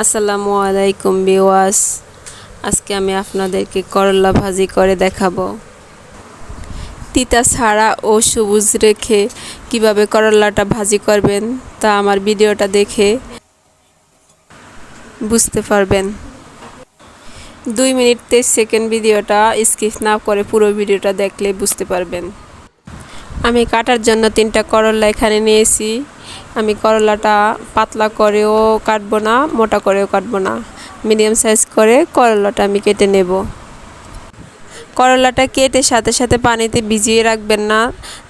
আসসালামু আলাইকুম ভিউয়ার্স। আজকে আমি আপনাদেরকে করলা ভাজি করে দেখাবো। তিতা ছাড়া ও সবুজ রেখে কিভাবে করলাটা ভাজি করবেন তা আমার ভিডিওটা দেখে বুঝতে পারবেন। 2 মিনিট 23 সেকেন্ড ভিডিওটা স্কিপ না করে পুরো ভিডিওটা দেখলে বুঝতে পারবেন। আমি কাটার জন্য 3টা করলা এখানে নিয়েছি। আমি করলাটা পাতলা করেও কাটবো না, মোটা করেও কাটবো না, মিডিয়াম সাইজ করে করলাটা আমি কেটে নেব। করলাটা কেটে সাথে সাথে পানিতে ভিজিয়ে রাখবেন না,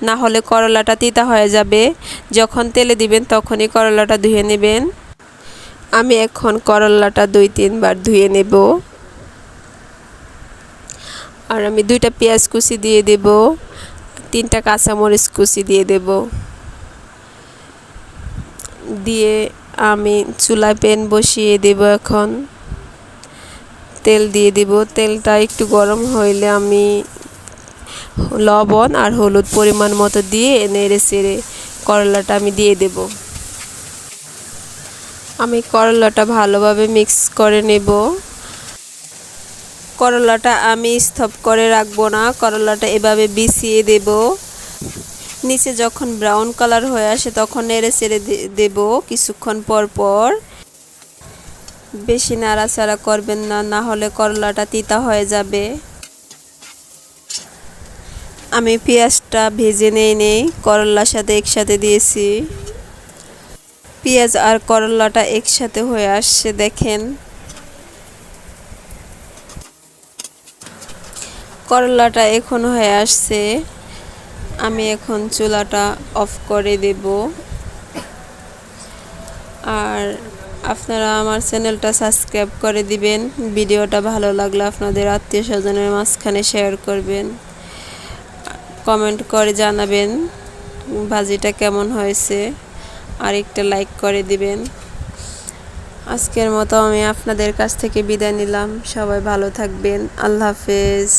না হলে করলাটা তিতা হয়ে যাবে। যখন তেলে দিবেন তখনই করলাটা ধুয়ে নেবেন। আমি এখন করলাটা 2-3 বার ধুয়ে নেব। আর আমি 2টা পেঁয়াজ কুচি দিয়ে দেব, 3টা কাঁচামরিচ কুচি দিয়ে দেব। দিয়ে আমি চুলায় প্যান বসিয়ে দেব। এখন তেল দিয়ে দেব। তেলটা একটু গরম হইলে আমি লবণ আর হলুদ পরিমাণ মতো দিয়ে নেড়ে চেড়ে করলাটা আমি দিয়ে দেব। আমি করলাটা ভালোভাবে মিক্স করে নেব। করলাটা আমি স্তব করে রাখবো না, করলাটা এভাবে বিছিয়ে দেব। নিচে যখন ব্রাউন কালার হয়ে আসে তখন নেড়ে চেড়ে দেব কিছুক্ষণ পর পর। বেশি নাড়াচাড়া করবেন না, না হলে করলাটা তিতা হয়ে যাবে। আমি পেঁয়াজটা ভেজে নেই করলার সাথে একসাথে দিয়েছি। পেঁয়াজ আর করলাটা একসাথে হয়ে আসছে দেখেন। করলাটা এখন হয়ে আসছে। আমি এখন চুলাটা অফ করে দেব। আর আপনারা আমার চ্যানেলটা সাবস্ক্রাইব করে দিবেন। ভিডিওটা ভালো লাগলে আপনাদের আত্মীয় স্বজনের মাঝখানে শেয়ার করবেন, কমেন্ট করে জানাবেন ভাজিটা কেমন হয়েছে, আর একটা লাইক করে দিবেন। আজকের মতো আমি আপনাদের কাছ থেকে বিদায় নিলাম। সবাই ভালো থাকবেন। আল্লাহ হাফেজ।